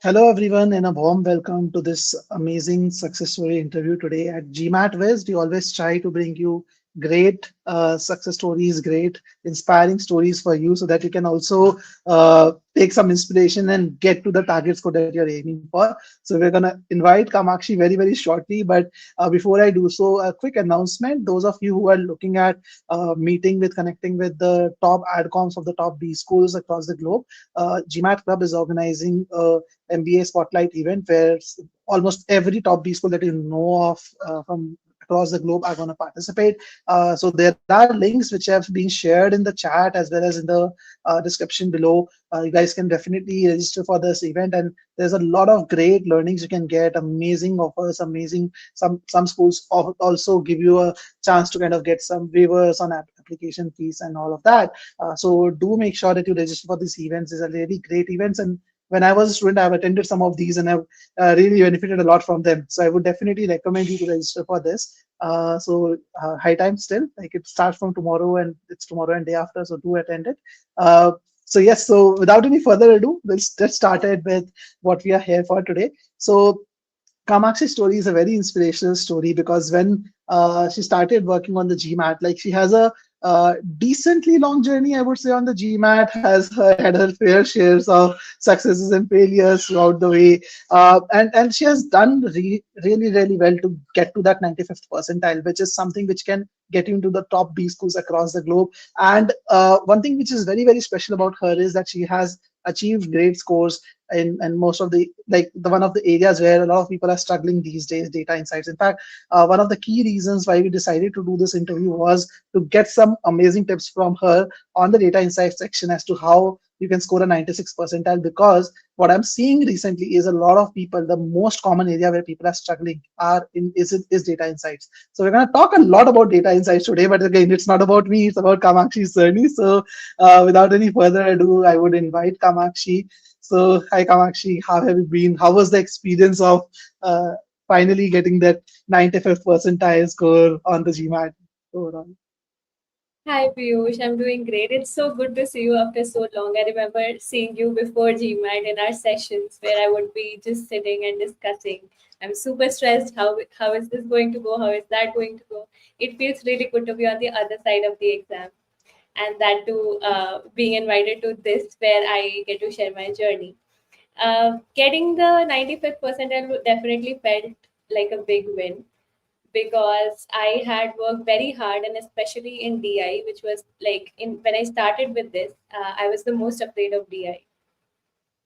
Hello, everyone, and a warm welcome to this amazing success story interview today at GMATWhiz. We always try to bring you great success stories, great inspiring stories for you so that you can also take some inspiration and get to the target score that you're aiming for. So, we're going to invite Kamakshi very, very shortly. But before I do so, a quick announcement. Those of you who are looking at connecting with the top adcoms of the top B schools across the globe, GMAT Club is organizing MBA Spotlight event where almost every top B school that you know of from across the globe are going to participate. So there are links which have been shared in the chat as well as in the description below. You guys can definitely register for this event, and there's a lot of great learnings you can get, amazing offers, amazing. Some schools also give you a chance to kind of get some waivers on application fees and all of that. So do make sure that you register for these events. These are really great events, and when I was a student, I've attended some of these and I've really benefited a lot from them. So I would definitely recommend you to register for this. High time still, like it starts from tomorrow and it's tomorrow and day after. So do attend it. So without any further ado, let's get started with what we are here for today. So Kamakshi's story is a very inspirational story because when she started working on the GMAT, like she has a decently long journey, I would say, on the GMAT, has had her fair shares of successes and failures throughout the way, and she has done really really well to get to that 95th percentile, which is something which can get you into the top B schools across the globe. And one thing which is very very special about her is that she has achieved great scores in most of the like the one of the areas where a lot of people are struggling these days, data insights. In fact, one of the key reasons why we decided to do this interview was to get some amazing tips from her on the data insights section as to how you can score a 96 percentile, because what I'm seeing recently is a lot of people, the most common area where people are struggling is data insights. So we're going to talk a lot about data insights today, but again, it's not about me, it's about Kamakshi's journey. So without any further ado, I would invite Kamakshi. So, hi Kamakshi, how have you been? How was the experience of uh, finally getting that 95th percentile score on the GMAT overall? Hi Piyush, I'm doing great. It's so good to see you after so long. I remember seeing you before GMAT in our sessions where I would be just sitting and discussing. I'm super stressed. How is this going to go? How is that going to go? It feels really good to be on the other side of the exam, and that too being invited to this where I get to share my journey. Getting the 95th percentile definitely felt like a big win because I had worked very hard, and especially in DI, which was like in when I started with this, I was the most afraid of DI,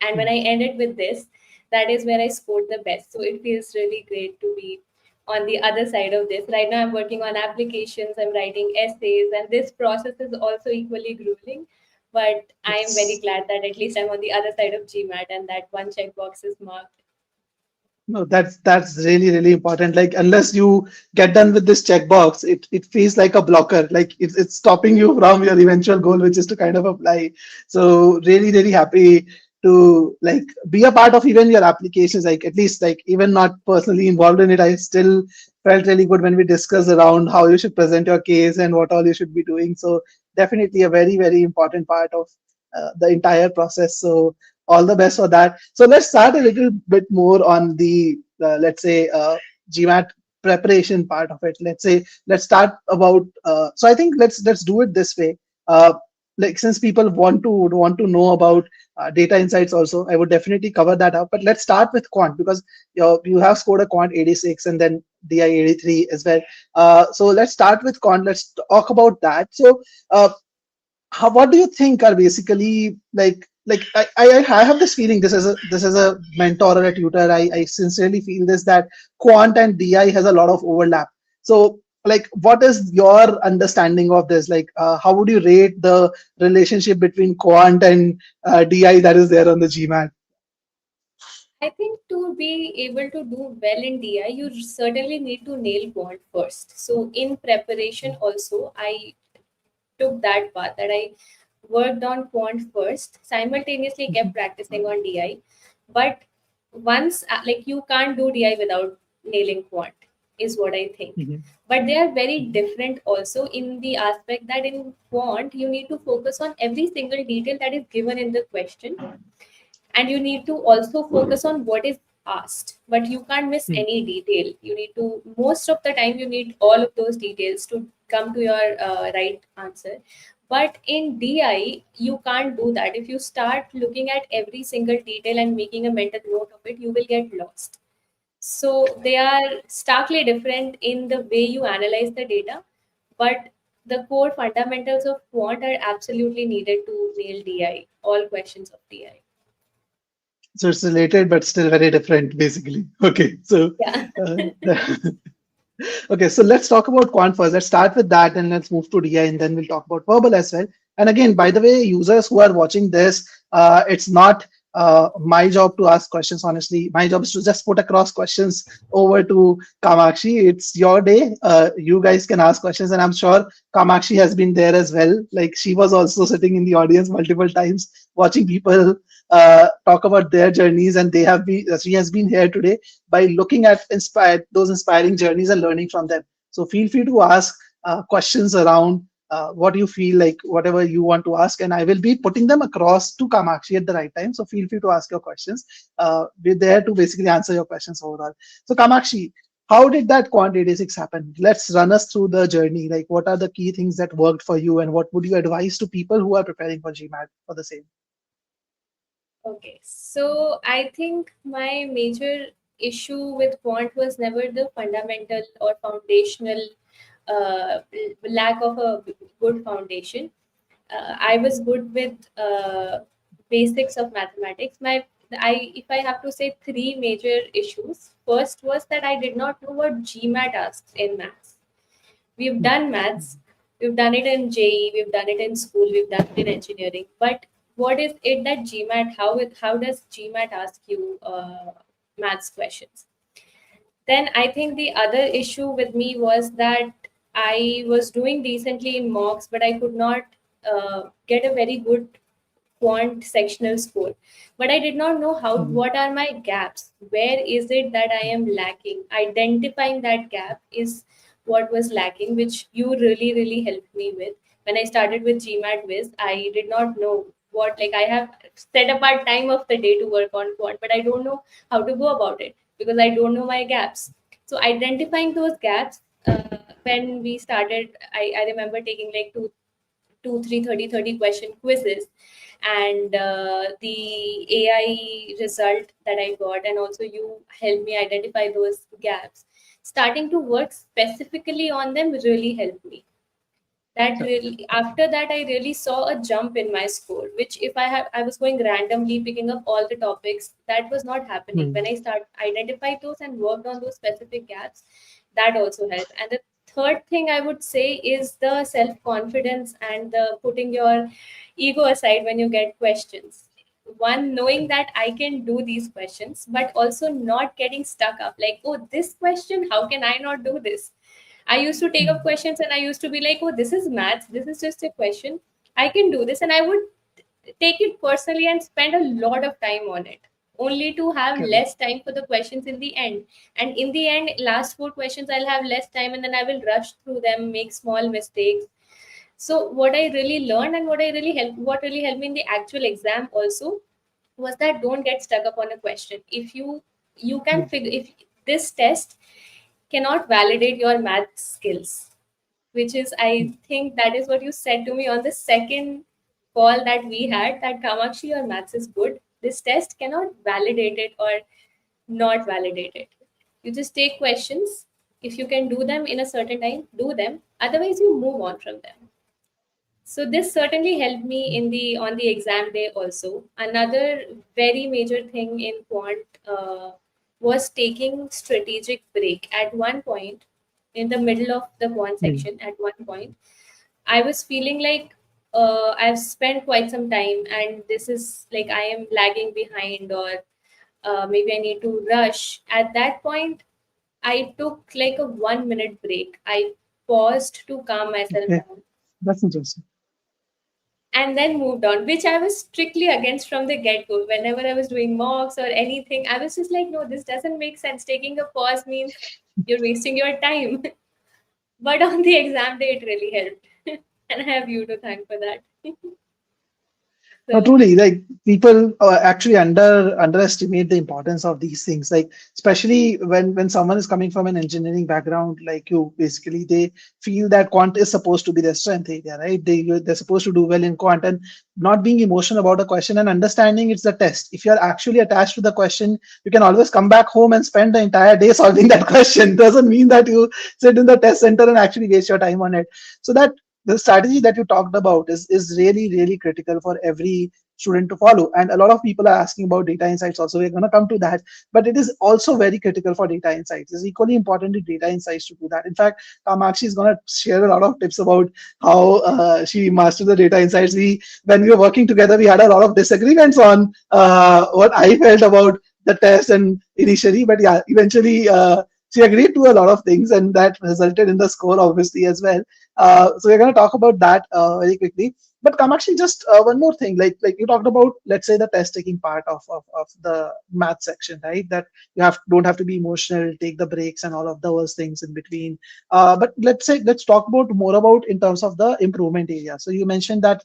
and when I ended with this, that is where I scored the best. So it feels really great to be on the other side of this. Right now, I'm working on applications, I'm writing essays, and this process is also equally grueling. But I am very Yes. glad that at least I'm on the other side of GMAT and that one checkbox is marked. No, that's really really important. Like unless you get done with this checkbox, it feels like a blocker. Like it's stopping you from your eventual goal, which is to kind of apply. So really really happy to like be a part of even your applications. Like at least like even not personally involved in it, I still felt really good when we discussed around how you should present your case and what all you should be doing. So definitely a very very important part of the entire process. So all the best for that. So let's start a little bit more on the let's say GMAT preparation part of it. Let's start about. So I think let's do it this way. Like since people want to know about data insights also, I would definitely cover that up. But let's start with quant because you have scored a quant 86 and then DI 83 as well. So let's start with quant. Let's talk about that. So what do you think are basically I have this feeling, this is a mentor or a tutor, I sincerely feel this, that quant and DI has a lot of overlap. So like what is your understanding of this? Like how would you rate the relationship between quant and DI that is there on the GMAT? I think to be able to do well in DI, you certainly need to nail Quant first. So in preparation, also, I took that path that I worked on Quant first, simultaneously kept practicing on DI. But once, like, you can't do DI without nailing Quant, is what I think. Mhm. But they are very different also in the aspect that in Quant, you need to focus on every single detail that is given in the question, and you need to also focus on what is asked, but you can't miss Hmm. any detail. You need to, most of the time you need all of those details to come to your right answer. But in DI you can't do that. If you start looking at every single detail and making a mental note of it, you will get lost. So they are starkly different in the way you analyze the data, but the core fundamentals of quant are absolutely needed to nail DI, all questions of DI. So it's related, but still very different, basically. Okay, so Yeah. uh, okay, so let's talk about quant first. Let's start with that, and let's move to DI, and then we'll talk about verbal as well. And again, by the way, users who are watching this, it's not my job to ask questions. Honestly, my job is to just put across questions over to Kamakshi. It's your day. You guys can ask questions, and I'm sure Kamakshi has been there as well. Like she was also sitting in the audience multiple times, watching people talk about their journeys, and they have been. She has been here today by looking at those inspiring journeys and learning from them. So feel free to ask questions around what you feel like, whatever you want to ask, and I will be putting them across to Kamakshi at the right time. So feel free to ask your questions. We're there to basically answer your questions overall. So Kamakshi, how did that Quant 86 happen? Let's run us through the journey. Like, what are the key things that worked for you, and what would you advise to people who are preparing for GMAT for the same? Okay, so I think my major issue with quant was never the fundamental or foundational lack of a good foundation. I was good with basics of mathematics. If I have to say three major issues, first was that I did not know what GMAT asks in maths. We've Hmm. done maths, we've done it in JE, we've done it in school, we've done it in engineering. But what is it that GMAT? How does GMAT ask you maths questions? Then I think the other issue with me was that I was doing decently in mocks, but I could not get a very good quant sectional score. But I did not know how, Hmm. what are my gaps, where is it that I am lacking. Identifying that gap is what was lacking, which you really helped me with. When I started with GMATWhiz, I did not know what, like, I have set apart time of the day to work on quant, but I don't know how to go about it because I don't know my gaps. So identifying those gaps, when we started, I remember taking like two, three, 30 question quizzes, and the AI result that I got, and also you helped me identify those gaps. Starting to work specifically on them really helped me. That really, after that, I really saw a jump in my score, which if I was going randomly picking up all the topics, that was not happening. When Hmm. I start identify those and worked on those specific gaps, that also helped. And the third thing I would say is the self confidence and the putting your ego aside when you get questions. One, knowing that I can do these questions, but also not getting stuck up like, oh, this question, how can I not do this? I used to take up Hmm. questions and I used to be like, oh, this is maths. This is just a question. I can do this. And I would take it personally and spend a lot of time on it, only to have Correct. less time for the questions in the end. And in the end, last four questions, I'll have less time and then I will rush through them, make small mistakes. So what I really learned and what really helped me in the actual exam also was that don't get stuck up on a question. If you can Hmm. figure, if this test cannot validate your math skills, which is, I think that is what you said to me on the second call that we had, that Kamakshi, your maths is good. This test cannot validate it or not validate it. You just take questions. If you can do them in a certain time, do them. Otherwise, you move on from them. So this certainly helped me in the on the exam day also. Another very major thing in quant was taking strategic break. At one point, in the middle of the quant Hmm. section, at one point, I was feeling like I've spent quite some time, and this is like I am lagging behind, or maybe I need to rush. At that point, I took like a 1 minute break. I paused to calm myself Okay, down that's interesting. and then moved on, which I was strictly against from the get go. Whenever I was doing mocks or anything, I was just like, no, this doesn't make sense. Taking a pause means you're wasting your time. But on the exam day, it really helped. And I have you to thank for that. No, So truly, like people actually underestimate the importance of these things. Like especially when someone is coming from an engineering background, like you, basically they feel that quant is supposed to be their strength area, right? They're supposed to do well in quant, and not being emotional about a question and understanding it's the test. If you're actually attached to the question, you can always come back home and spend the entire day solving that question. Doesn't mean that you sit in the test center and actually waste your time on it. So that the strategy that you talked about is really critical for every student to follow, and a lot of people are asking about data insights also. We're going to come to that, but it is also very critical for data insights. It's equally important in data insights to do that. In fact, Kamakshi is going to share a lot of tips about how she mastered the data insights. When we were working together, we had a lot of disagreements on what I felt about the test and initially, but yeah, eventually she agreed to a lot of things, and that resulted in the score obviously as well. So we're going to talk about that very quickly. But Kamakshi, just one more thing, like you talked about, let's say the test taking part of the math section, right? That you don't have to be emotional, take the breaks and all of those things in between. But let's talk about more about in terms of the improvement area. So you mentioned that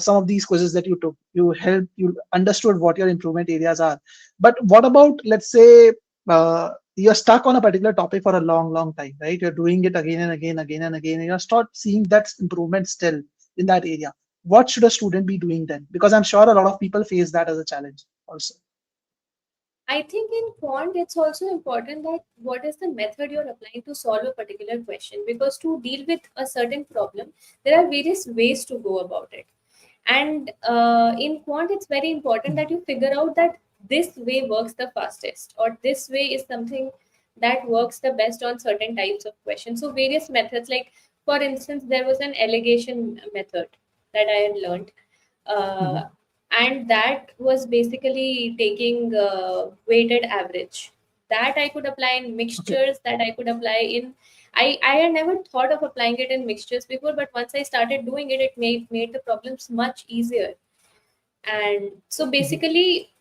some of these quizzes that you took, you understood what your improvement areas are. But what about, let's say, you're stuck on a particular topic for a long time, right? You're doing it again and again, and you're start seeing that improvement still in that area. What should a student be doing then? Because I'm sure a lot of people face that as a challenge also. I think in quant, it's also important that what is the method you're applying to solve a particular question. Because to deal with a certain problem, there are various ways to go about it. And in quant, it's very important that you figure out that this way works the fastest, or this way is something that works the best on certain types of questions. So various methods, like for instance, there was an allegation method that I had learned, uh, Mhm. and that was basically taking weighted average. That I could apply in Okay. mixtures. That I could apply in. I had never thought of applying it in mixtures before, but once I started doing it, it made the problems much easier. And so Mhm. basically,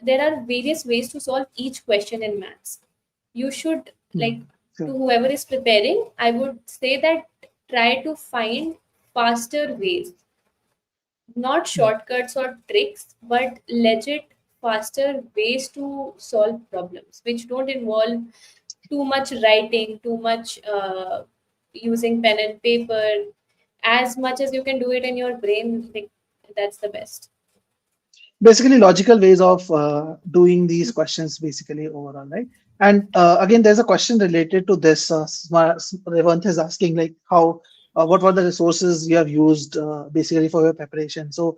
there are various ways to solve each question in maths. You should, like, Mhm. to Sure. whoever is preparing, I would say that try to find faster ways, not Mhm. shortcuts or tricks, but legit faster ways to solve problems, which don't involve too much writing, too much using pen and paper. As much as you can do it in your brain, like, that's the best. Basically logical ways of doing these questions basically overall, right? And again, there's a question related to this. Revant is asking like how what were the resources you have used basically for your preparation. So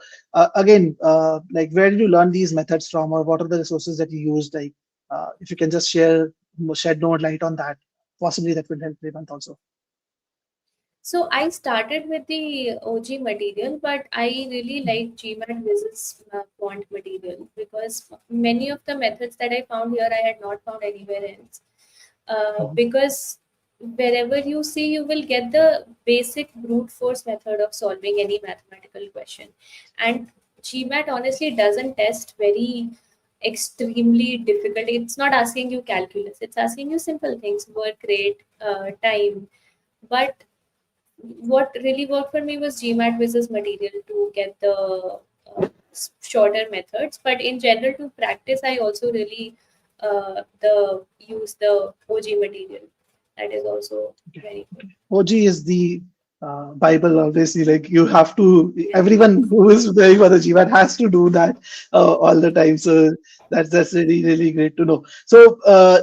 again, like where did you learn these methods from, or what are the resources that you used? Like if you can just shed more light on that, possibly that will help Revant also. So I started with the OG material, but I really like GMATWhiz's font material because many of the methods that I found here I had not found anywhere else. Mhm. Because wherever you see, you will get the basic brute force method of solving any mathematical question. And GMAT honestly doesn't test very extremely difficult. It's not asking you calculus, it's asking you simple things, work rate, time. But what really worked for me was GMATWhiz's material to get the shorter methods. But in general, to practice, I also really the use the OG material. That is also very good. OG is the Bible, obviously. Like you have to, Yeah. everyone who is very for the Jivat has to do that all the time. So that's really great to know. So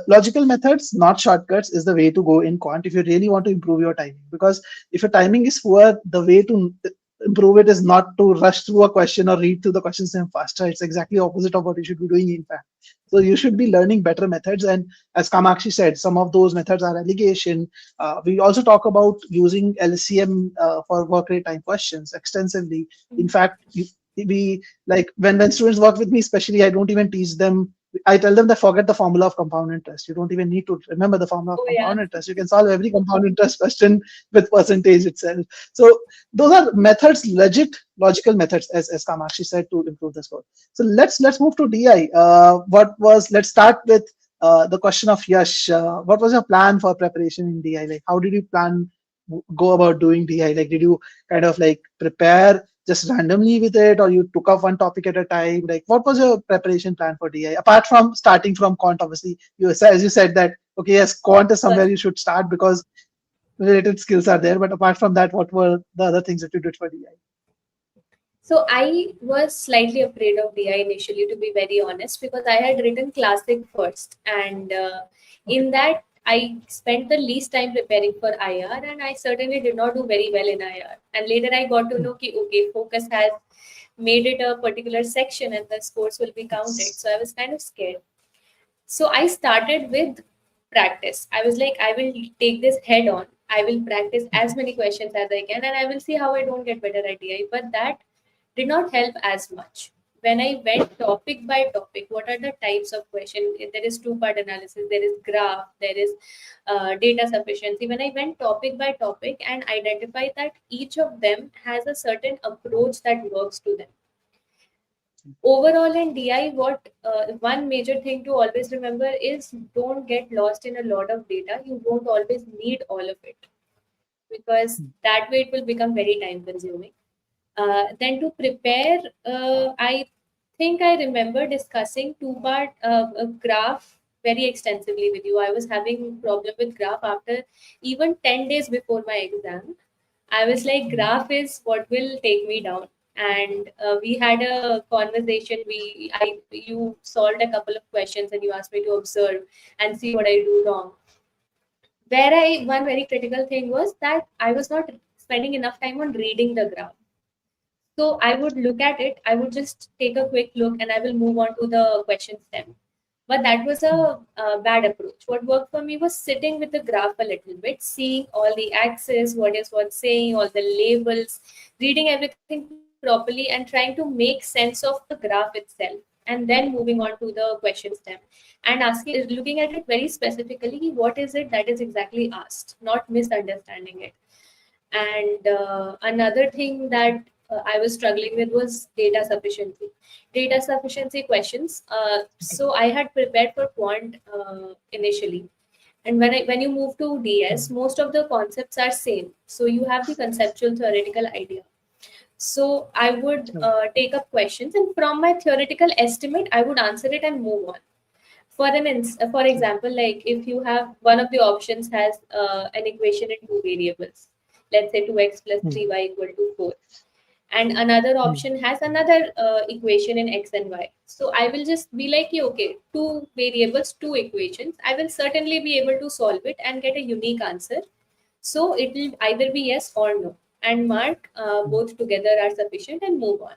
logical methods, not shortcuts, is the way to go in quant if you really want to improve your timing. Because if your timing is poor, the way to improve it is not to rush through a question or read through the questions and faster. It's exactly opposite of what you should be doing, in fact. So you should be learning better methods, and as Kamakshi said, some of those methods are allegation. We also talk about using LCM for work rate time questions extensively. In fact, we like when students work with me, especially, I don't even teach them. I tell them to forget the formula of compound interest. You don't even need to remember the formula of Oh yeah. compound interest. You can solve every compound interest question with percentage itself. So those are methods, legit logical methods, as Kamakshi said, to improve the score. So let's move to DI. Let's start with the question of Yash. What was your plan for preparation in DI? Like, how did you go about doing DI? Like, did you kind of like prepare just randomly with it, or you took up one topic at a time? Like, what was your preparation plan for DI apart from starting from Quant? Obviously, as you said that okay, yes, Quant is somewhere you should start because related skills are there. But apart from that, what were the other things that you did for DI? So I was slightly afraid of DI initially, to be very honest, because I had written classic first, and Okay. in that I spent the least time preparing for IR, and I certainly did not do very well in IR. And later I got to Hmm. know that okay, Focus has made it a particular section, and the scores will be counted. Yes. So I was kind of scared. So I started with practice. I was like, I will take this head on. I will practice as many questions as I can, and I will see how I don't get better at DI. But that did not help as much. When I went topic by topic, what are the types of question? There is two-part analysis, there is graph, there is data sufficiency. When I went topic by topic and identified that each of them has a certain approach that works to them. Overall in DI, what one major thing to always remember is don't get lost in a lot of data. You won't always need all of it, because that way it will become very time consuming. Then to prepare, I think I remember discussing two-part graph very extensively with you. I was having problem with graph after even 10 days before my exam. I was like, graph is what will take me down. And we had a conversation. You solved a couple of questions and you asked me to observe and see what I do wrong. Where one very critical thing was that I was not spending enough time on reading the graph. So I would look at it, I would just take a quick look and I will move on to the question stem. But that was a bad approach. What worked for me was sitting with the graph a little bit, seeing all the axes, what is what's saying, all the labels, reading everything properly and trying to make sense of the graph itself. And then moving on to the question stem and looking at it very specifically, what is it that is exactly asked, not misunderstanding it. And another thing that I was struggling with was data sufficiency. Data sufficiency questions. So I had prepared for quant initially. And when you move to DS, most of the concepts are same. So you have the conceptual theoretical idea. So I would take up questions, and from my theoretical estimate, I would answer it and move on. For example, like if you have one of the options has an equation in two variables, let's say 2x plus 3y equal to 4, and another option has another equation in x and y. So I will just be like, "Yeah, okay, two variables, two equations. I will certainly be able to solve it and get a unique answer. So it will either be yes or no, and mark both together are sufficient and move on.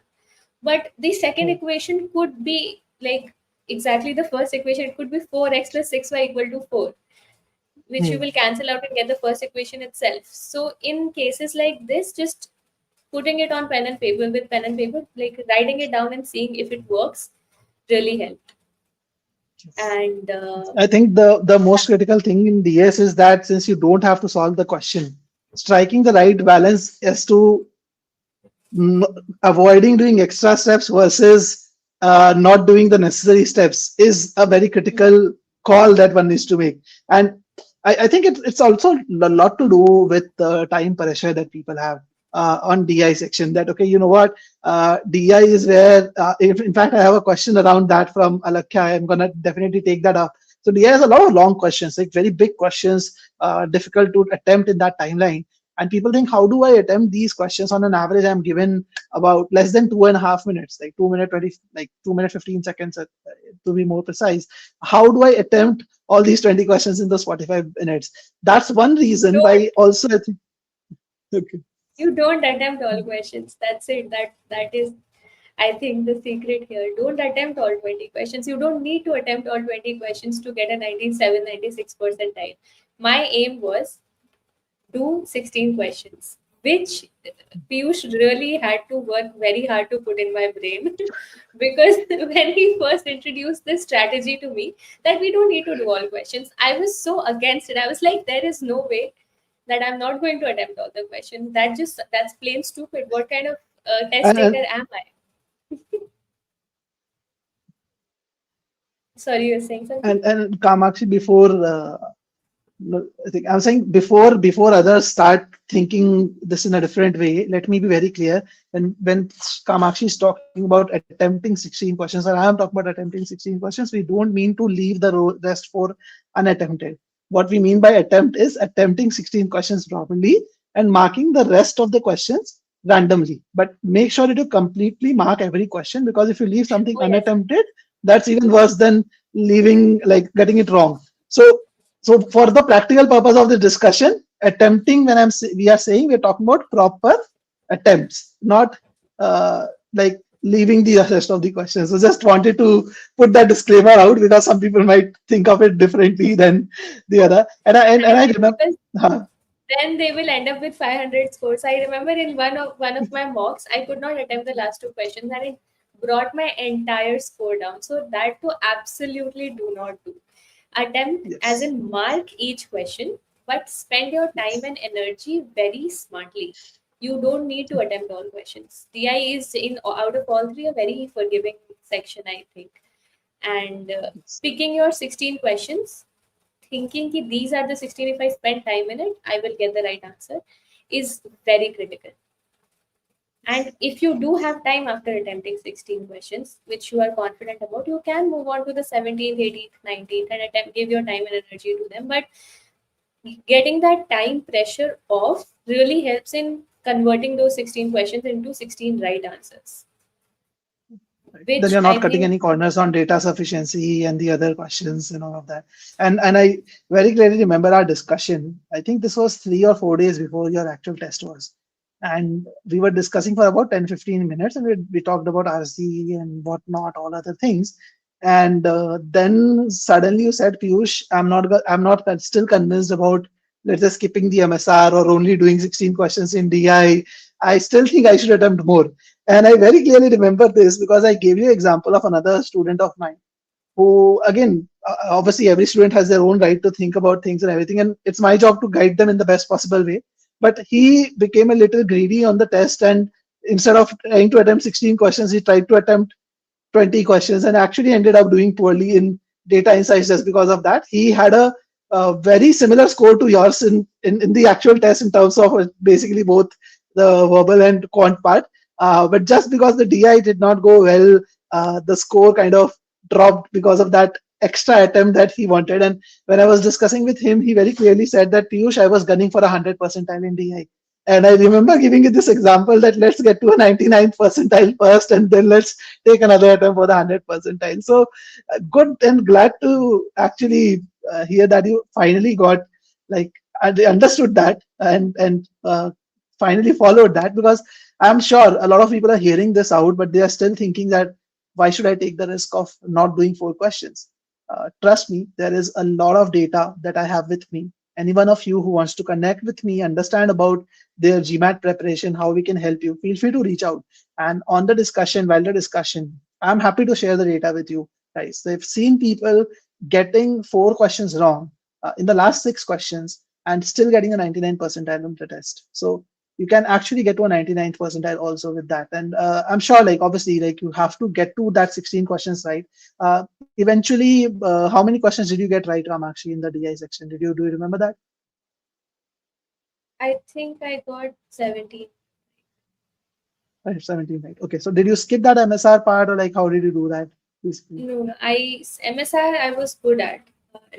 But the second equation could be like exactly the first equation. It could be 4x plus 6y equal to 4, which you will cancel out and get the first equation itself. So in cases like this, just putting it on pen and paper with pen and paper, like writing it down and seeing if it works, really helped. And I think the most critical thing in DS is that since you don't have to solve the question, striking the right balance as to mm, avoiding doing extra steps versus not doing the necessary steps is a very critical call that one needs to make. And I think it's also a lot to do with the time pressure that people have on DI section. That okay, you know what, DI is where. If in fact I have a question around that from Alakya, I'm gonna definitely take that up. So DI has a lot of long questions, like very big questions, difficult to attempt in that timeline. And people think, how do I attempt these questions? On an average, I'm given about less than 2.5 minutes, like 2 minute 20, like 2 minute 15 seconds to be more precise. How do I attempt all these 20 questions in those 45 minutes? That's one reason don't why also I think. Okay. you don't attempt all questions. That's it. That is, I think, the secret here. Don't attempt all 20 questions. You don't need to attempt all 20 questions to get a 97, 96 percentile. My aim was do 16 questions, which Piyush really had to work very hard to put in my brain. Because when he first introduced this strategy to me, that we don't need to do all questions, I was so against it. I was like, there is no way that I'm not going to attempt all the questions. That's plain stupid. What kind of test And, taker am I? Sorry, you're saying something? and Kamakshi, before No, I think I'm saying before others start thinking this in a different way, let me be very clear. When Kamakshi is talking about attempting 16 questions, or I am talking about attempting 16 questions, we don't mean to leave the rest for unattempted. What we mean by attempt is attempting 16 questions properly and marking the rest of the questions randomly. But make sure that you completely mark every question, because if you leave something Oh yes. unattempted, that's even worse than leaving, like, getting it wrong. So for the practical purpose of the discussion, attempting, when we are saying, we're talking about proper attempts, not like leaving the rest of the questions. So just wanted to put that disclaimer out, because some people might think of it differently than the other. And I remember, Because huh, then they will end up with 500 scores. I remember in one of my mocks, I could not attempt the last two questions, and it brought my entire score down. So that to absolutely do not do. Attempt as yes, in mark each question, but spend your time yes, and energy very smartly. You don't need to attempt all questions. DI is in out of all three a very forgiving section, I think. And yes. picking your 16 questions, thinking that these are the 16, if I spend time in it, I will get the right answer, is very critical. And if you do have time after attempting 16 questions, which you are confident about, you can move on to the 17th, 18th, 19th and attempt, give your time and energy to them. But getting that time pressure off really helps in converting those 16 questions into 16 right answers, Right. Then which you're I not cutting think any corners on data sufficiency and the other questions and all of that. And I very clearly remember our discussion. I think this was 3 or 4 days before your actual test was. And we were discussing for about 10-15 minutes, and we talked about RC and whatnot, all other things. And then suddenly you said, Piyush, I'm not still convinced about, let's say, skipping the MSR or only doing 16 questions in DI. I still think I should attempt more. And I very clearly remember this because I gave you an example of another student of mine who, again, obviously every student has their own right to think about things and everything, and it's my job to guide them in the best possible way. But he became a little greedy on the test, and instead of trying to attempt 16 questions, he tried to attempt 20 questions and actually ended up doing poorly in data insights just because of that. He had a very similar score to yours in the actual test in terms of basically both the verbal and quant part. But just because the DI did not go well, the score kind of dropped because of that extra attempt that he wanted. And when I was discussing with him, he very clearly said that, Piyush, I was gunning for 100 percentile in DI. And I remember giving you this example that let's get to a 99th percentile first, and then let's take another attempt for the 100 percentile. So good, and glad to actually hear that you finally got, like, understood that, and finally followed that, because I'm sure a lot of people are hearing this out, but they are still thinking that why should I take the risk of not doing 4 questions? Trust me, there is a lot of data that I have with me. Any one of you who wants to connect with me, understand about their GMAT preparation, how we can help you, feel free to reach out. And on the discussion, while the discussion, I'm happy to share the data with you guys. So I've seen people getting 4 questions wrong in the last 6 questions and still getting a 99 percentile on the test. So you can actually get to a 99th percentile also with that. And I'm sure, like, obviously, like, you have to get to that 16 questions right. Eventually, how many questions did you get right, Kamakshi, in the DI section? Do you remember that? I think I got 17. Right, 17, right? Okay, so did you skip that MSR part, or like how did you do that? Basically. No, no. MSR I was good at.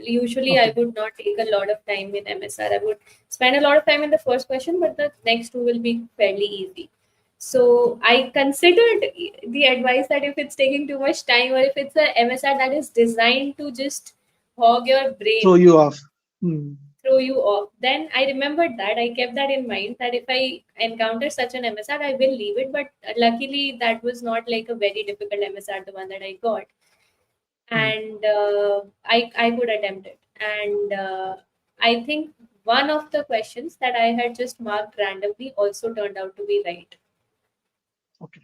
Usually I Okay. would not take a lot of time in MSR. I would spend a lot of time in the first question, but the next two will be fairly easy. So I considered the advice that if it's taking too much time, or if it's a MSR that is designed to just hog your Throw brain, you off. Hmm. throw you off, then I remembered that. I kept that in mind that if I encounter such an MSR, I will leave it. But luckily, that was not like a very difficult MSR, the one that I got, Hmm. and I could attempt it. And I think one of the questions that I had just marked randomly also turned out to be right. Okay.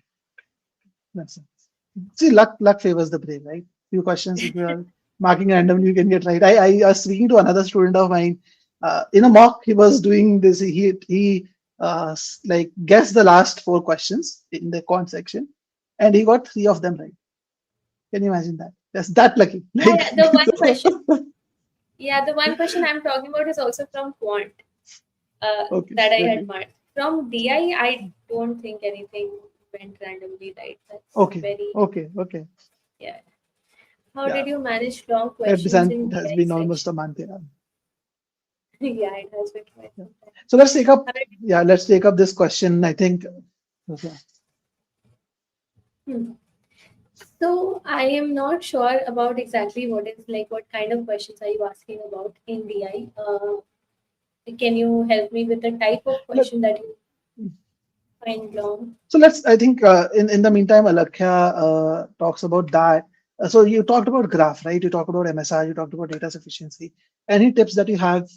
That's it. See, luck favors the brave, right? Few questions, if you are marking randomly, you can get right. I was speaking to another student of mine. In a mock, he was doing this. He like guessed the last 4 questions in the quant section, and he got 3 of them right. Can you imagine that? That's that lucky. Yeah, Like, yeah, the one question. Yeah, the one question I'm talking about is also from Quant, Okay, that I had okay, marked. From DI don't think anything went randomly right. That's okay, very, okay, okay. yeah. How Yeah, did you manage long questions in it has DI been almost section? a month. Yeah. Yeah, it has been quite Yeah. some time. So let's take up. How did Yeah, let's take up this question. I think. Yeah. Hmm. So I am not sure about exactly what kind of questions are you asking about in DI. Can you help me with the type of Let, question that you find long? so let's. I think in the meantime, Alakhya talks about that. So you talked about graph, right? You talked about MSR. You talked about data sufficiency. Any tips that you have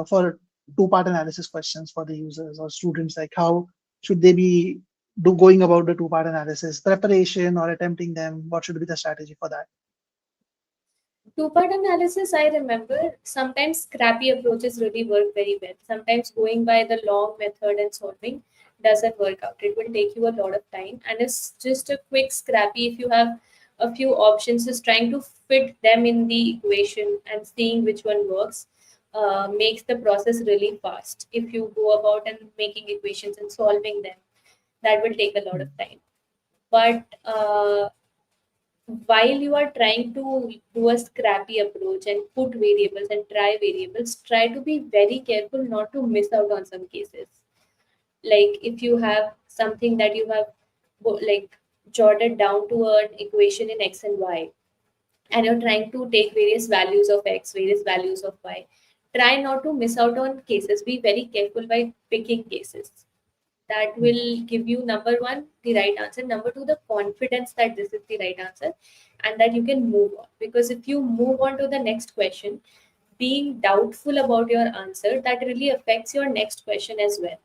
for two-part analysis questions for the users or students? Like how should they be do going about the two-part analysis preparation or attempting them? What should be the strategy for that? Two-part analysis, I remember sometimes scrappy approaches really work very well. Sometimes going by the long method and solving doesn't work out. It will take you a lot of time, and it's just a quick scrappy. If you have a few options, just trying to fit them in the equation and seeing which one works makes the process really fast. If you go about and making equations and solving them, that will take a lot of time. But while you are trying to do a scrappy approach and put variables and try variables, try to be very careful not to miss out on some cases. Like if you have something that you have like jotted down to an equation in x and y, and you're trying to take various values of x, various values of y, try not to miss out on cases. Be very careful by picking cases that will give you number one the right answer, number two the confidence that this is the right answer, and that you can move on. Because if you move on to the next question being doubtful about your answer, that really affects your next question as well.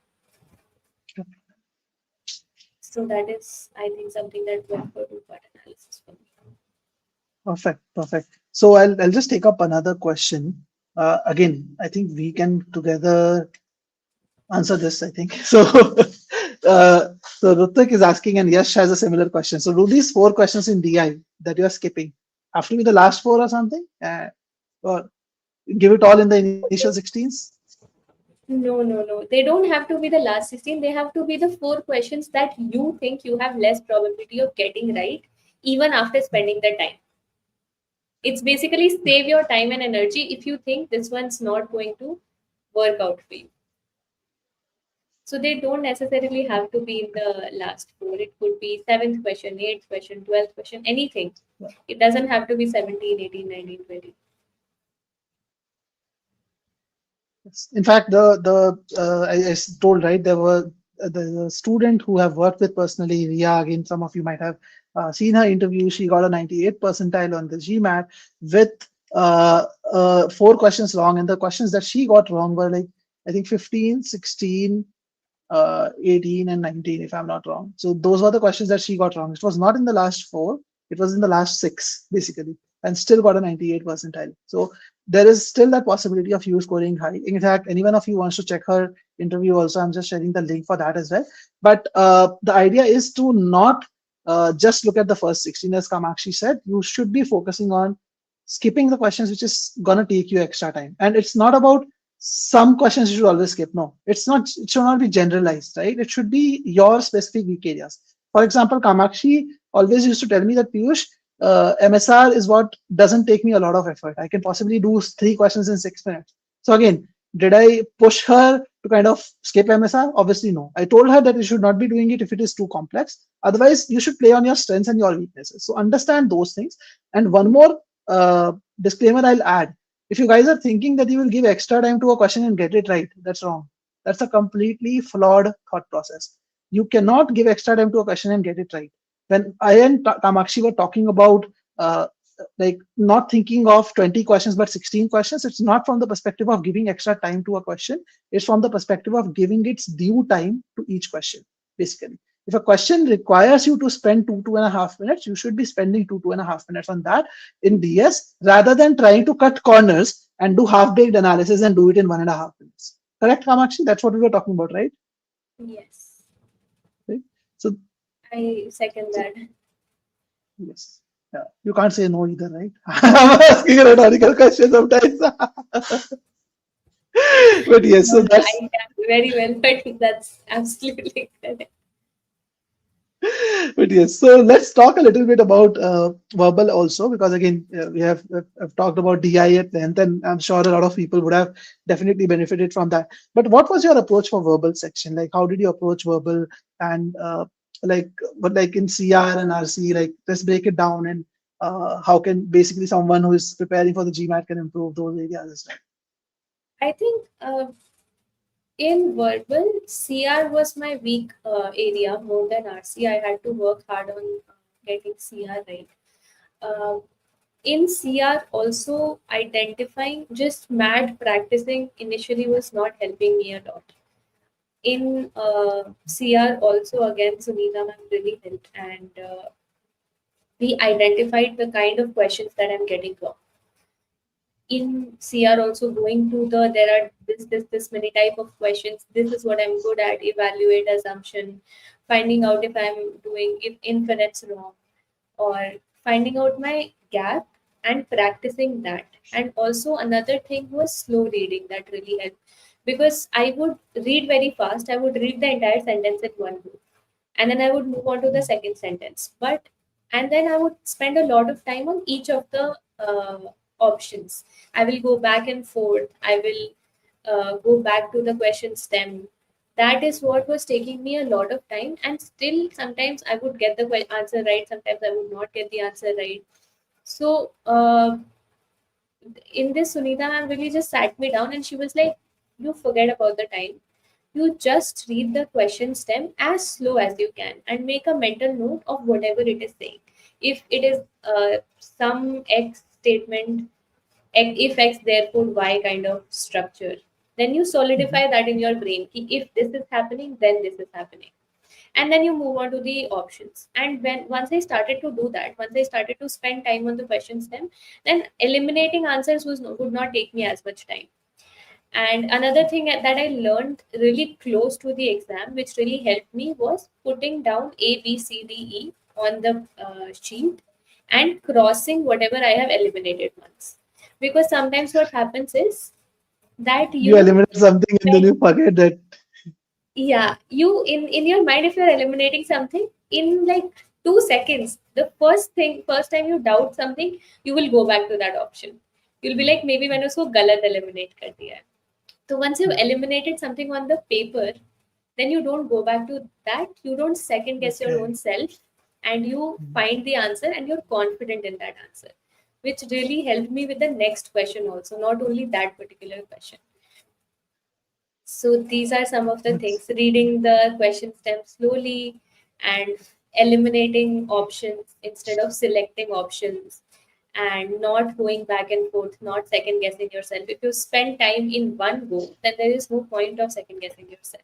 So that is, I think, something that went for two part analysis for me. Perfect, perfect. So I'll just take up another question. Again, I think we can together answer this, I think. So Rutik is asking, and Yash has a similar question. So do these four questions in DI that you are skipping have to be the last four or something? Or give it all in the initial 16s? No, they don't have to be the last 16. They have to be the four questions that you think you have less probability of getting right even after spending the time. It's basically save your time and energy if you think this one's not going to work out for you. So they don't necessarily have to be in the last four. It could be seventh question, eighth question, 12th question, anything. It doesn't have to be 17, 18, 19, 20. Yes. In fact, I told right there were the student who have worked with personally, Ria. Again, some of you might have seen her interview. She got a 98th percentile on the GMAT with four questions wrong, and the questions that she got wrong were like I think 15, 16, 18 and 19, if I'm not wrong. So those were the questions that she got wrong. It was not in the last four, it was in the last six, basically, and still got a 98 percentile. So there is still that possibility of you scoring high. In fact, anyone of you wants to check her interview also, I'm just sharing the link for that as well. But the idea is to not just look at the first 16, as Kamakshi said. You should be focusing on skipping the questions which is going to take you extra time. And it's not about some questions you should always skip. No, it's not. It should not be generalized, right? It should be your specific weak areas. For example, Kamakshi always used to tell me that Piyush, MSR is what doesn't take me a lot of effort. I can possibly do three questions in 6 minutes. So again, did I push her to kind of skip MSR? Obviously, no. I told her that you should not be doing it if it is too complex. Otherwise, you should play on your strengths and your weaknesses. So understand those things. And one more disclaimer I'll add: if you guys are thinking that you will give extra time to a question and get it right, that's wrong. That's a completely flawed thought process. You cannot give extra time to a question and get it right. When I and Kamakshi were talking about uh, like not thinking of 20 questions but 16 questions, it's not from the perspective of giving extra time to a question. It's from the perspective of giving its due time to each question, basically. If a question requires you to spend 2.5 minutes, you should be spending 2.5 minutes on that in DS rather than trying to cut corners and do half-baked analysis and do it in 1.5 minutes. Correct, Kamakshi? That's what we were talking about, right? Yes, Right. So, I second so that. yes. You can't say no either, right? I'm asking a rhetorical question sometimes. But yes, No, so no, that's I can very well, but that's absolutely correct. but yes, so let's talk a little bit about verbal also, because again, we have talked about DI at length, and I'm sure a lot of people would have definitely benefited from that. But what was your approach for verbal section? Like, how did you approach verbal, and like, but like in CR and RC, like, let's break it down, and how can basically someone who is preparing for the GMAT can improve those areas as well? I think in verbal, CR was my weak area more than RC. I had to work hard on getting CR right. Uh, in CR, also identifying just mad practicing initially was not helping me a lot. In CR, also again, Sunita ma'am really helped, and we identified the kind of questions that I'm getting wrong. In CR, also going to there are this many type of questions. This is what I'm good at. Evaluate assumption, finding out if I'm doing if inference wrong, or finding out my gap and practicing that. And also another thing was slow reading that really helped, because I would read very fast. I would read the entire sentence in one go, and then I would move on to the second sentence. But and then I would spend a lot of time on each of the options. I will go back and forth. I will go back to the question stem. That is what was taking me a lot of time, and still sometimes I would get the answer right. Sometimes I would not get the answer right. So in this, Sunita ma'am really just sat me down and she was like, "You forget about the time. You just read the question stem as slow as you can and make a mental note of whatever it is saying. If it is some X statement, if X, therefore Y kind of structure, then you Mhm. solidify that in your brain. If this is happening, then this is happening. And then you move on to the options. And when once I started to do that, once I started to spend time on the question stem, then eliminating answers would not take me as much time. And another thing that I learned really close to the exam, which really helped me, was putting down A, B, C, D, E on the sheet and crossing whatever I have eliminated once. Because sometimes what happens is that You you, eliminate something and then when you forget that. yeah, you in your mind, if you're eliminating something in like 2 seconds, the first time you doubt something, you will go back to that option. You'll be like, maybe मैंने उसको गलत eliminate कर दिया है. So once you've eliminated something on the paper, then you don't go back to that. You don't second guess your Okay. own self, and you find the answer and you're confident in that answer, which really helped me with the next question also, not only that particular question. So these are some of the That's things: reading the question stem slowly and eliminating options instead of selecting options, and not going back and forth, not second guessing yourself. If you spend time in one go, then there is no point of second guessing yourself.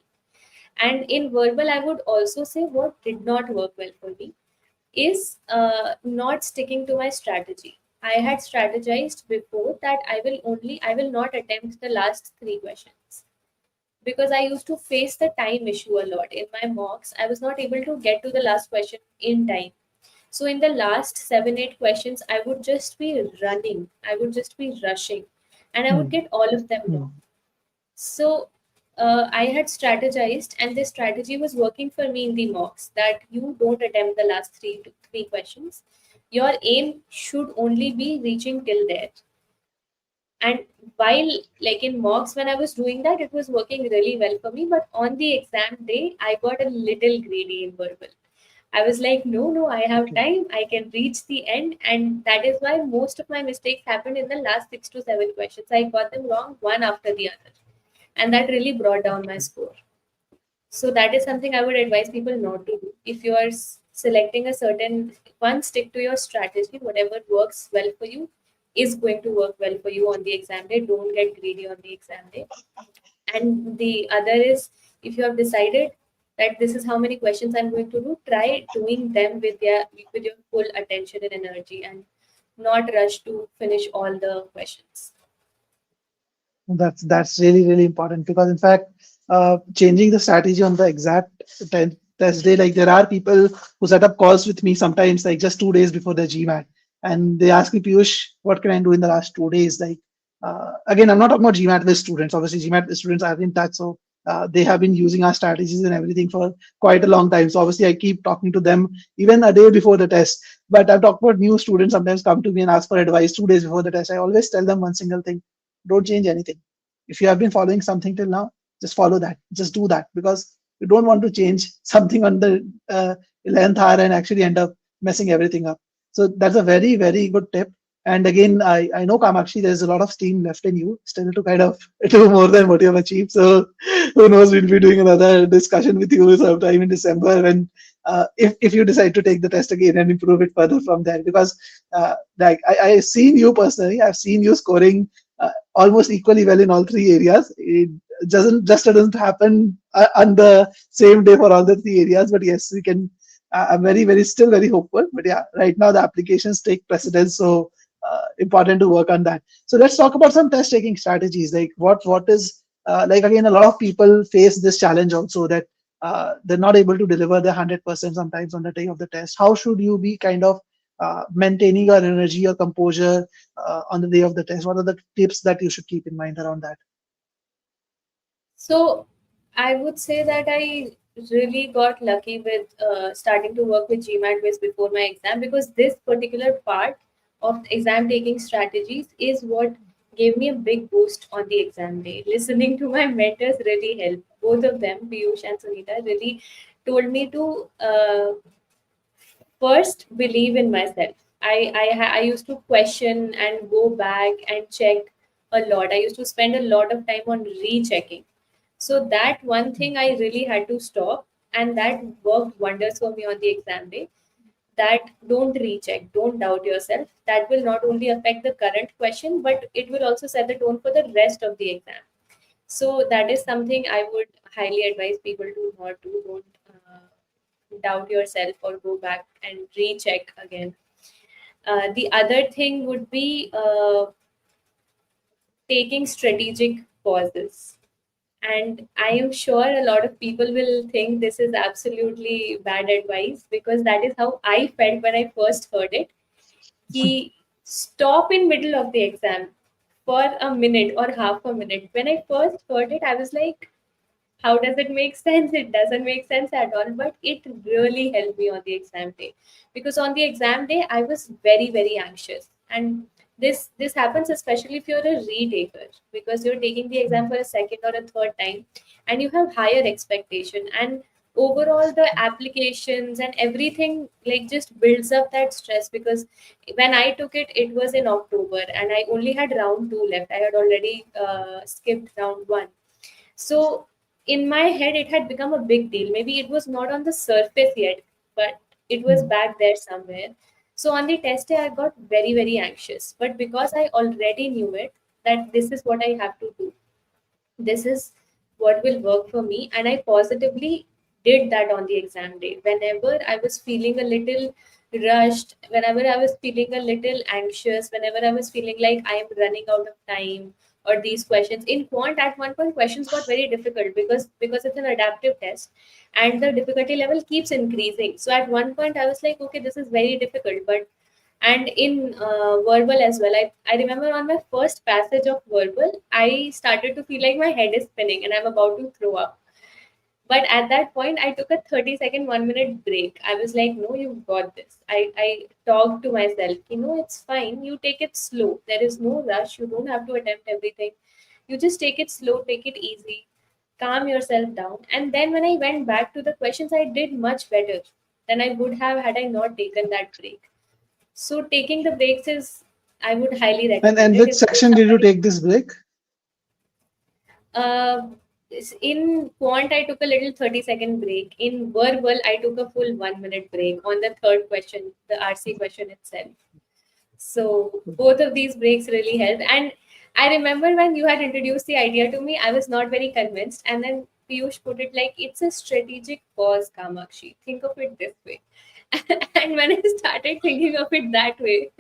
And in verbal, I would also say what did not work well for me is not sticking to my strategy. I had strategized before that I will not attempt the last three questions, because I used to face the time issue a lot in my mocks. I was not able to get to the last question in time. So in the last 7, 8 questions, I would just be running. I would just be rushing, and I would hmm. get all of them Hmm. wrong. So I had strategized, and this strategy was working for me in the mocks, that you don't attempt the last three questions. Your aim should only be reaching till there. And while, like in mocks, when I was doing that, it was working really well for me. But on the exam day, I got a little greedy in verbal. I was like, no, no, I have Okay. time. I can reach the end. And that is why most of my mistakes happened in the last 6 to 7 questions. I got them wrong one after the other. And that really brought down my Okay. score. So that is something I would advise people not to do. If you are selecting a certain one, stick to your strategy. Whatever works well for you is going to work well for you on the exam day. Don't get greedy on the exam day. And the other is, if you have decided that this is how many questions I'm going to do, try doing them with your full attention and energy, and not rush to finish all the questions. That's really really important, because in fact, changing the strategy on the exact test day, like there are people who set up calls with me sometimes like just 2 days before the GMAT, and they asked me, Piyush, what can I do in the last 2 days? Like, again, I'm not talking about GMAT students. Obviously, GMAT students are in touch, so they have been using our strategies and everything for quite a long time. So obviously, I keep talking to them even a day before the test. But I've talked about new students sometimes come to me and ask for advice 2 days before the test. I always tell them one single thing: don't change anything. If you have been following something till now, just follow that. Just do that, because you don't want to change something on the 11th hour and actually end up messing everything up. So that's a very, very good tip. And again, I know, Kamakshi, there's a lot of steam left in you still to kind of do more than what you have achieved. So who knows, we'll be doing another discussion with you sometime in December when if you decide to take the test again and improve it further from there. Because like I've seen you personally, I've seen you scoring almost equally well in all three areas. It doesn't happen on the same day for all the three areas. But yes, we can. I'm very, very still very hopeful. But yeah, right now the applications take precedence, so important to work on that. So let's talk about some test taking strategies. Like what is like, again, a lot of people face this challenge also, that they're not able to deliver the 100% sometimes on the day of the test. How should you be kind of maintaining your energy or composure on the day of the test? What are the tips that you should keep in mind around that? So I would say that I really got lucky with starting to work with GMATWhiz before my exam, because this particular part of exam taking strategies is what gave me a big boost on the exam day. Listening to my mentors really helped. Both of them, Piyush and Sunita, really told me to first believe in myself. I used to question and go back and check a lot. I used to spend a lot of time on rechecking. So that one thing I really had to stop, and that worked wonders for me on the exam day. That don't recheck, don't doubt yourself. That will not only affect the current question, but it will also set the tone for the rest of the exam. So that is something I would highly advise people to not do. Don't doubt yourself or go back and recheck again. The other thing would be taking strategic pauses. And I am sure a lot of people will think this is absolutely bad advice, because that is how I felt when I first heard it. He stop in middle of the exam for a minute or half a minute. When I first heard it, I was like, how does it make sense? It doesn't make sense at all, but it really helped me on the exam day, because on the exam day I was very, very anxious. And this happens especially if you're a retaker, because you're taking the exam for a second or a third time, and you have higher expectation, and overall the applications and everything like just builds up that stress. Because when I took it, it was in October and I only had round 2 left. I had already skipped round 1. So in my head, it had become a big deal. Maybe it was not on the surface yet, but it was back there somewhere. So on the test day, I got very, very anxious. But because I already knew it, that this is what I have to do, this is what will work for me, and I positively did that on the exam day. Whenever I was feeling a little rushed, whenever I was feeling a little anxious, whenever I was feeling like I am running out of time, or these questions in quant, at one point questions got very difficult, because it's an adaptive test and the difficulty level keeps increasing. So at one point I was like, okay, this is very difficult. But and in verbal as well, I remember on my first passage of verbal, I started to feel like my head is spinning and I'm about to throw up. But at that point, I took a 30-second, 1 minute break. I was like, no, you've got this. I talked to myself, it's fine. You take it slow. There is no rush. You don't have to attempt everything. You just take it slow, take it easy, calm yourself down. And then when I went back to the questions, I did much better than I would have had I not taken that break. So taking the breaks is, I would highly recommend And it which if section did you somebody. take this break? Uh, in quant, I took a little 30-second break. In verbal, I took a full 1 minute break on the third question, the RC question itself. So both of these breaks really helped. And I remember when you had introduced the idea to me, I was not very convinced. And then Piyush put it like, it's a strategic pause, Kamakshi. Think of it this way. And when I started thinking of it that way,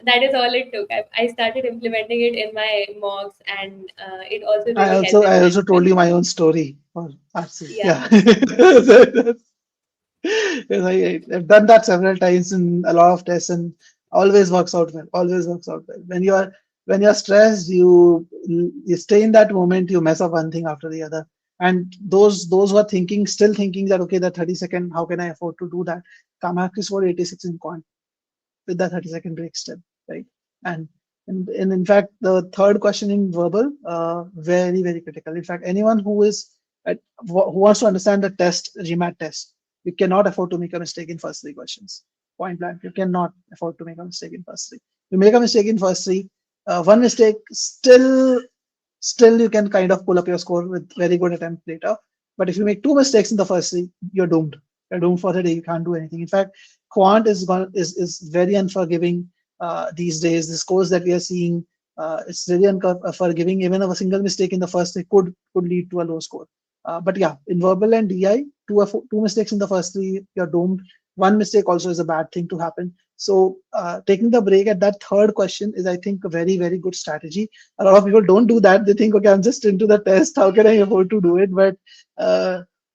that is all it took. I started implementing it in my mocks, and it also I really also helped in I my also told you study. my own story for RC. Yeah. Yeah. Yes, I've done that several times in a lot of tests, and Always works out well. Always works out well. When you're stressed, you stay in that moment. You mess up one thing after the other. And those who are still thinking that okay, the 30 second, how can I afford to do that? Kamakshi scored 86 in Quant with the 30-second break still, right? And, and in fact, the third question in verbal, very, very critical. In fact, anyone who wants to understand the test, GMAT test, you cannot afford to make a mistake in first three questions. Point blank, you cannot afford to make a mistake in first three. You make a mistake in first three, one mistake, still you can kind of pull up your score with very good attempt later. But if you make two mistakes in the first three, you're doomed. You're doomed for the day. You can't do anything. In fact, Quant is very unforgiving these days. The scores that we are seeing, it's really unforgiving. Even a single mistake in the first three could lead to a low score. But yeah, in verbal and DI, two mistakes in the first three, you're doomed. One mistake also is a bad thing to happen. So taking the break at that third question is, I think, a very, very good strategy. A lot of people don't do that. They think, okay, I'm just into the test. How can I afford to do it? But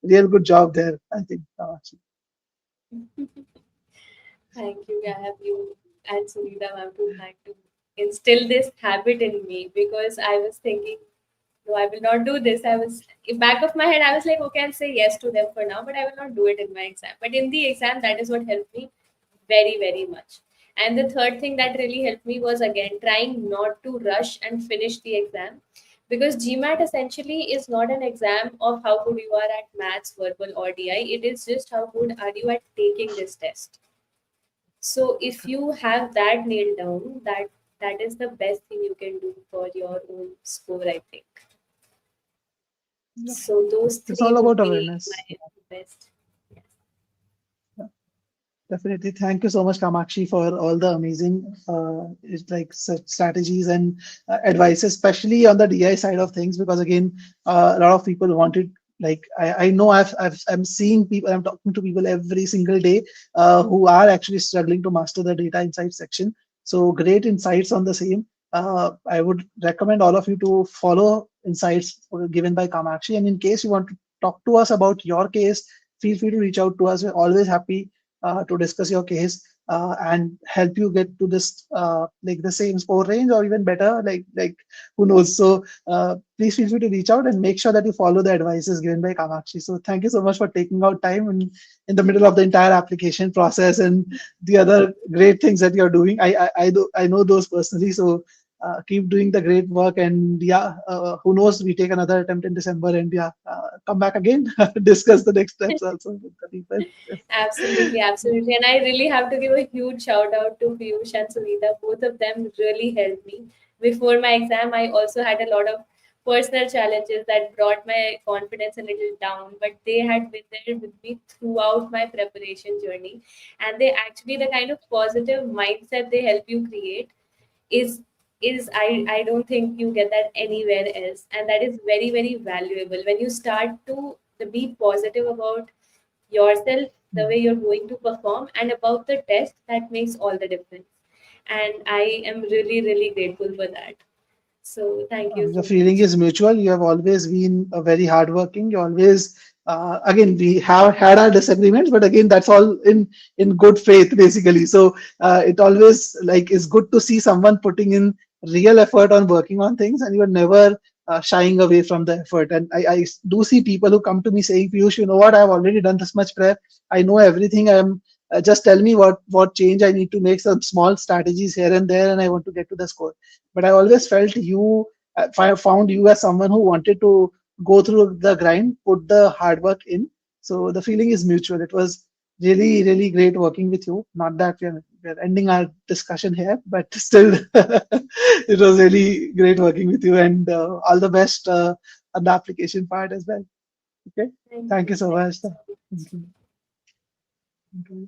real good job there, I think. Thank you. I have you and Sunita ma'am to thank to instill this habit in me, because I was thinking, no, I will not do this. I was in back of my head, I was like, okay, I'll say yes to them for now, but I will not do it in my exam. But in the exam, that is what helped me very, very much. And the third thing that really helped me was again trying not to rush and finish the exam, because GMAT essentially is not an exam of how good you are at maths, verbal, or DI. It is just how good are you at taking this test. So if you have that nailed down, that is the best thing you can do for your own score, I think. Yeah. So those It's three all would about be awareness. my best. Yes. Yeah. Definitely. Thank you so much, Kamakshi, for all the amazing such strategies and advice, especially on the DI side of things, because again, a lot of people wanted. Like I know I'm seeing people, I'm talking to people every single day who are actually struggling to master the data insights section. So great insights on the same. I would recommend all of you to follow insights given by Kamakshi. And in case you want to talk to us about your case, feel free to reach out to us. We're always happy to discuss your case and help you get to this like the same score range or even better, like who knows. So please feel free to reach out and make sure that you follow the advices given by Kamakshi. So thank you so much for taking out time in the middle of the entire application process and the other great things that you're doing. I know those personally. So keep doing the great work, and yeah, who knows, we take another attempt in December, and yeah, come back again, discuss the next steps also with the people. Yes. Absolutely, absolutely. And I really have to give a huge shout out to Piyush and Sunita. Both of them really helped me. Before my exam, I also had a lot of personal challenges that brought my confidence a little down, but they had been there with me throughout my preparation journey. And they actually, the kind of positive mindset they help you create is I don't think you get that anywhere else. And that is very, very valuable. When you start to be positive about yourself, the way you're going to perform, and about the test, that makes all the difference. And I am really, really grateful for that. So thank you The so feeling much. is mutual. You have always been very hardworking. You always, again, we have had our disagreements, but again, that's all in good faith, basically. So it always like is good to see someone putting in real effort on working on things, and you're never shying away from the effort. And I do see people who come to me saying, "Piyush, you know what? I've already done this much prep. I know everything. I'm just tell me what change I need to make. Some small strategies here and there, and I want to get to the score." But I always felt found you as someone who wanted to go through the grind, put the hard work in. So the feeling is mutual. It was really, really great working with you. Not that we're ending our discussion here, but still, it was really great working with you, and all the best on the application part as well. Okay. Thank Thank you you. so Thank much. you so much. Thank you.